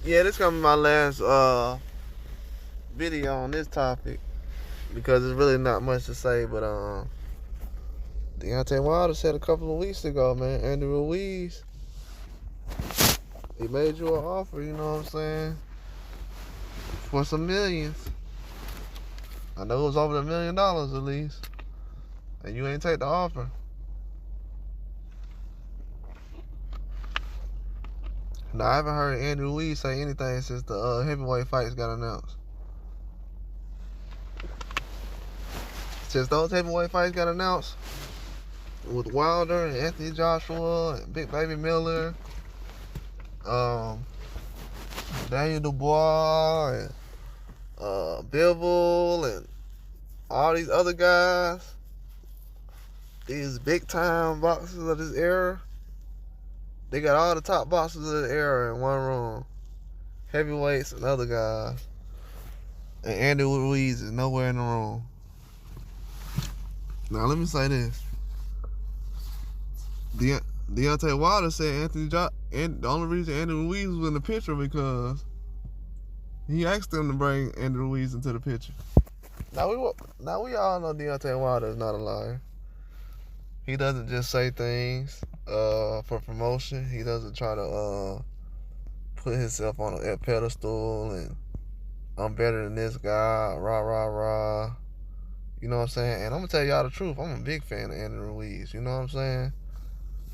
Yeah, this gonna be my last video on this topic because there's really not much to say. But Deontay Wilder said a couple of weeks ago, man, Andy Ruiz, he made you an offer. You know what I'm saying? For some millions. I know it was over $1 million at least, and you ain't take the offer. Now I haven't heard Andy Ruiz say anything since the heavyweight fights got announced. Since those heavyweight fights got announced, with Wilder and Anthony Joshua and Big Baby Miller, Daniel Dubois and Bivol and all these other guys, these big time boxers of this era, they got all the top boxers of the era in one room. Heavyweights and other guys. And Andy Ruiz is nowhere in the room. Now let me say this. Deontay Wilder said and the only reason Andy Ruiz was in the picture because he asked them to bring Andy Ruiz into the picture. Now we all know Deontay Wilder is not a liar. He doesn't just say things for promotion. He doesn't try to put himself on a pedestal and I'm better than this guy, rah rah rah. You know what I'm saying? And I'm gonna tell y'all the truth. I'm a big fan of Andy Ruiz. You know what I'm saying?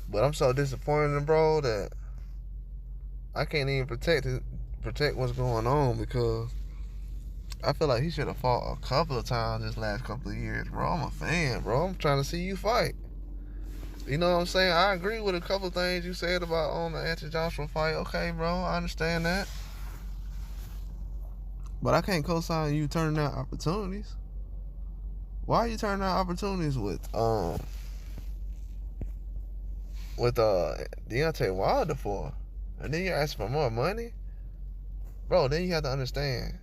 But I'm so disappointed in bro that I can't even protect what's going on because I feel like he should have fought a couple of times this last couple of years, bro. I'm a fan, bro. I'm trying to see you fight. You know what I'm saying? I agree with a couple of things you said about on the Anthony Joshua fight. Okay, bro, I understand that. But I can't co-sign you turning down opportunities. Why are you turning down opportunities with Deontay Wilder for? And then you're asking for more money? Bro, then you have to understand,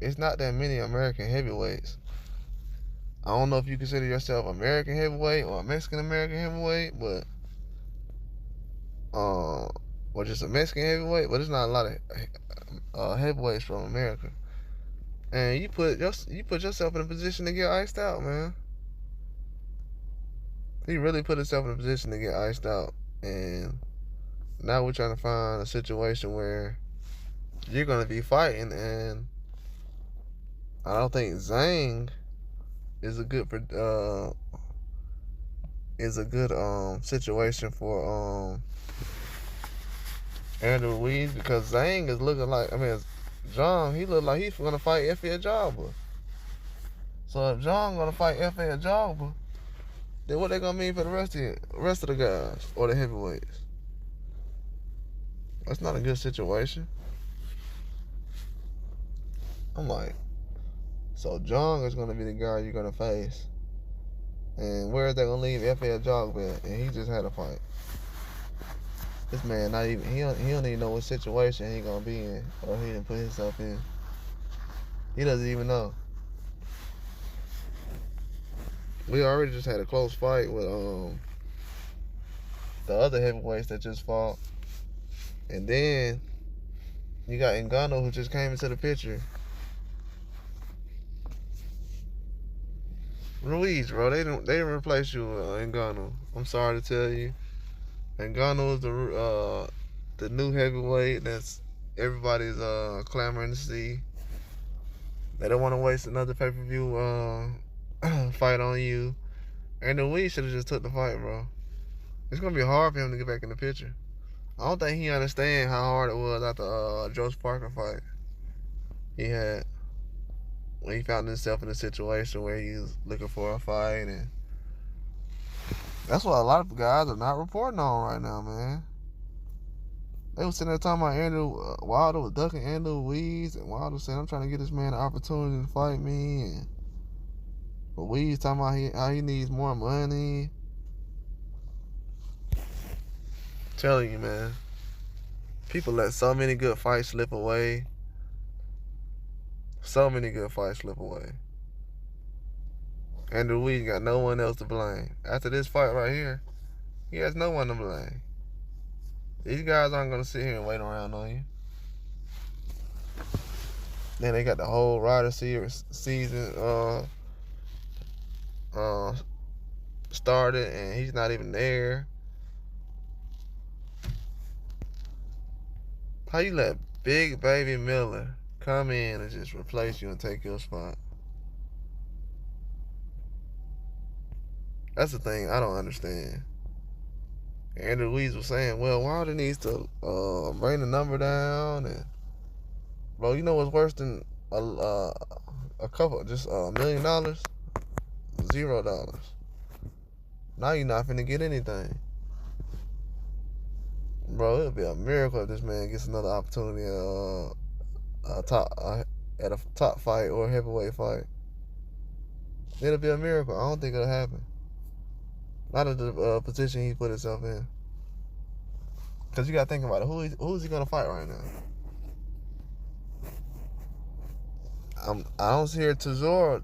it's not that many American heavyweights. I don't know if you consider yourself American heavyweight or Mexican American heavyweight, but or just a Mexican heavyweight, but it's not a lot of heavyweights from America. And you put yourself in a position to get iced out, man. He really put himself in a position to get iced out. And now we're trying to find a situation where you're going to be fighting, and I don't think Zhang is a good situation for Andy Ruiz because Zhang is looking like, John, he look like he's gonna fight F.A. Jabba. So if John gonna fight F.A. Jabba, then what they gonna mean for the rest of the guys or the heavyweights? That's not a good situation. I'm like, so John is gonna be the guy you're gonna face, and where is they gonna leave F.A. Jabba at? And he just had a fight. This man not even he don't even know what situation he gonna be in or he didn't put himself in. He doesn't even know. We already just had a close fight with the other heavyweights that just fought. And then you got Ngannou who just came into the picture. Ruiz, bro, they didn't replace you with Ngannou. I'm sorry to tell you. Ngannou is the new heavyweight that's everybody's clamoring to see. They don't want to waste another pay-per-view fight on you. And then we should have just took the fight, bro. It's gonna be hard for him to get back in the picture. I don't think he understands how hard it was after Joe Parker fight he had when he found himself in a situation where he was looking for a fight, and that's what a lot of guys are not reporting on right now, man. They was sitting there talking about Wilder was ducking Andy Ruiz, and Wilder saying, I'm trying to get this man an opportunity to fight me, and Ruiz talking about how he needs more money. I'm telling you, man, people let so many good fights slip away. So many good fights slip away. Andy Ruiz got no one else to blame. After this fight right here, he has no one to blame. These guys aren't going to sit here and wait around on you. Then they got the whole Ryder season started, and he's not even there. How you let Big Baby Miller come in and just replace you and take your spot? That's the thing I don't understand. Andy Ruiz was saying, well, Wilder needs to bring the number down. And bro, you know what's worse than a couple, just $1 million? $0. Now you're not finna get anything. Bro, it'll be a miracle if this man gets another opportunity at a top fight or a heavyweight fight. It'll be a miracle. I don't think it'll happen. Not at the position he put himself in. Because you got to think about it. Who is he going to fight right now? I don't see Chisora.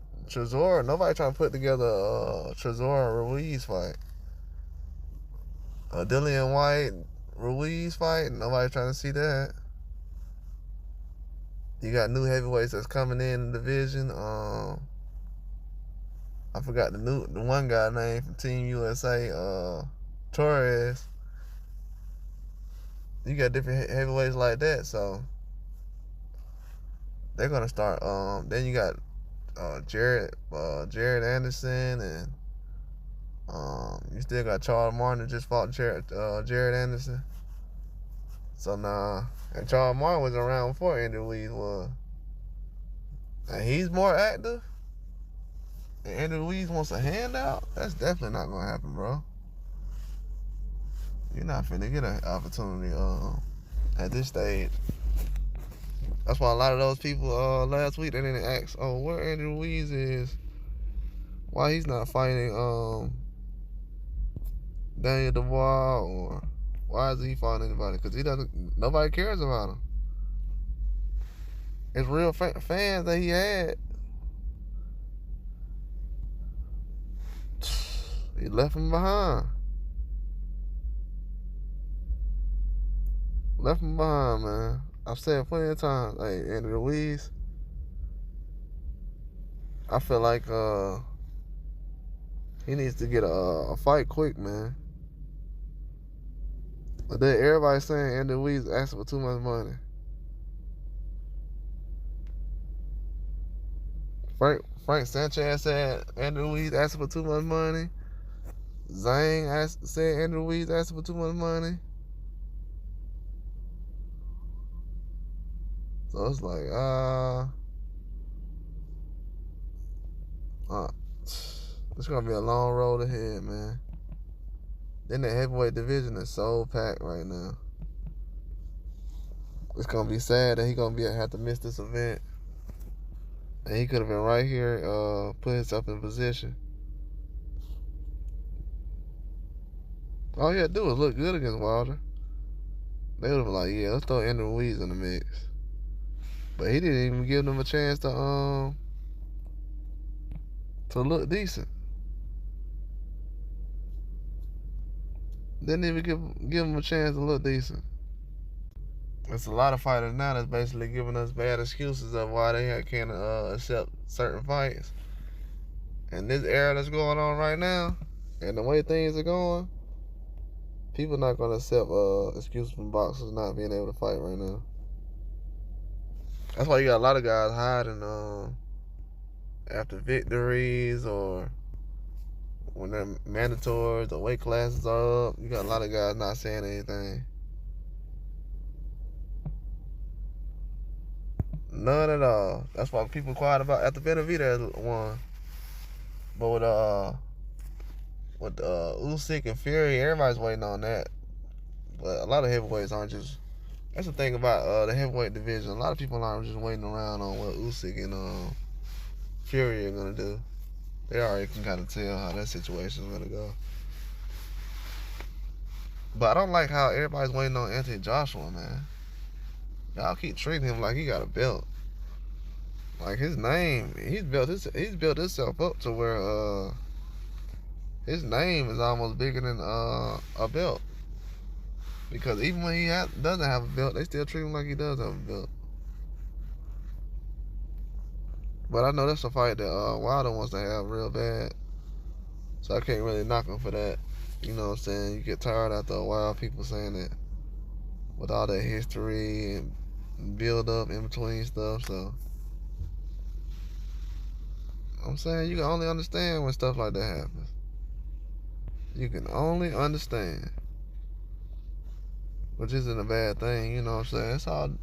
Nobody trying to put together a Chisora Ruiz fight. A Dillian White Ruiz fight. Nobody trying to see that. You got new heavyweights that's coming in the division. I forgot the one guy name from Team USA, Torres. You got different heavyweights like that, so they're gonna start. Then you got Jared Anderson, and you still got Charles Martin that just fought Jared Anderson. So now, and Charles Martin was around before Andy Ruiz was, and he's more active. And Andy Ruiz wants a handout. That's definitely not gonna happen, bro. You're not finna get an opportunity at this stage. That's why a lot of those people last week they didn't ask, oh, where Andy Ruiz is, why he's not fighting Daniel Dubois, or why is he fighting anybody? Because nobody cares about him. It's real fans that he had. He left him behind. Left him behind, man. I've said plenty of times, hey, Andy Ruiz, I feel like he needs to get a fight quick, man. But then everybody's saying Andy Ruiz asking for too much money. Frank Sanchez said Andy Ruiz asking for too much money. Zhang said Andy Ruiz asking for too much money. So it's like, it's gonna be a long road ahead, man. Then the heavyweight division is so packed right now. It's gonna be sad that he gonna have to miss this event. And he could have been right here, put himself in position. All he had to do was look good against Wilder. They would have been like, yeah, let's throw Andy Ruiz in the mix. But he didn't even give them a chance to look decent. Didn't even give them a chance to look decent. There's a lot of fighters now that's basically giving us bad excuses of why they can't accept certain fights. And this era that's going on right now, and the way things are going, people not gonna accept excuses from boxers not being able to fight right now. That's why you got a lot of guys hiding after victories, or when they're mandatories, the weight classes are up. You got a lot of guys not saying anything. None at all. That's why people quiet about after Benavidez won. But with Usyk and Fury, everybody's waiting on that. But a lot of heavyweights aren't just. That's the thing about the heavyweight division. A lot of people aren't just waiting around on what Usyk and Fury are gonna do. They already can kind of tell how that situation is gonna go. But I don't like how everybody's waiting on Anthony Joshua, man. Y'all keep treating him like he got a belt. Like his name, he's built himself up to where his name is almost bigger than a belt. Because even when he doesn't have a belt, they still treat him like he does have a belt. But I know that's a fight that Wilder wants to have real bad. So I can't really knock him for that. You know what I'm saying? You get tired after a while, people saying that with all that history and build up in between stuff. So I'm saying you can only understand when stuff like that happens. You can only understand. Which isn't a bad thing, you know what I'm saying?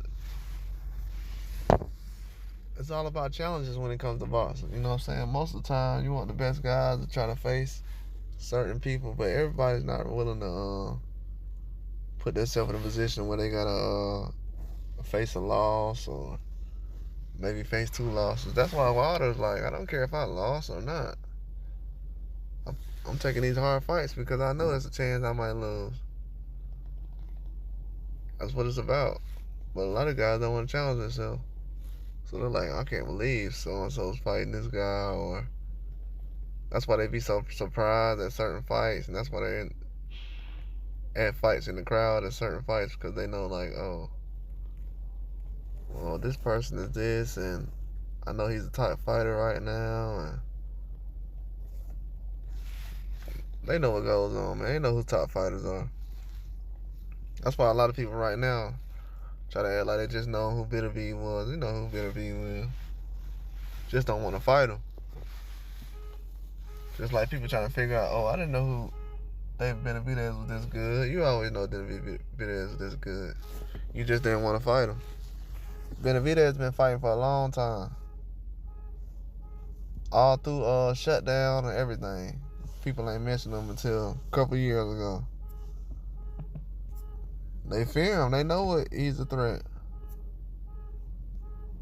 It's all about challenges when it comes to boxing. You know what I'm saying? Most of the time, you want the best guys to try to face certain people, but everybody's not willing to put themselves in a position where they gotta face a loss or maybe face 2 losses. That's why Wilder's like, I don't care if I lost or not. I'm taking these hard fights because I know there's a chance I might lose. That's what it's about. But a lot of guys don't want to challenge themselves. So they're like, I can't believe so-and-so's fighting this guy, or that's why they be so surprised at certain fights, and that's why they add fights in the crowd at certain fights, because they know, like, oh, well, this person is this, and I know he's a top fighter right now, and they know what goes on, man. They know who top fighters are. That's why a lot of people right now try to act like they just know who Beterbiev was. You know who Beterbiev was. Just don't want to fight him. Just like people trying to figure out, oh, I didn't know who David Benavidez was this good. You always know David Benavidez was this good. You just didn't want to fight him. Benavidez has been fighting for a long time. All through shutdown and everything. People ain't mentioned him until a couple years ago. They fear him. They know he's a threat.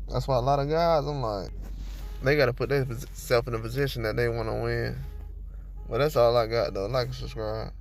That's why a lot of guys, I'm like, they got to put themselves in a position that they want to win. Well, that's all I got, though. Like and subscribe.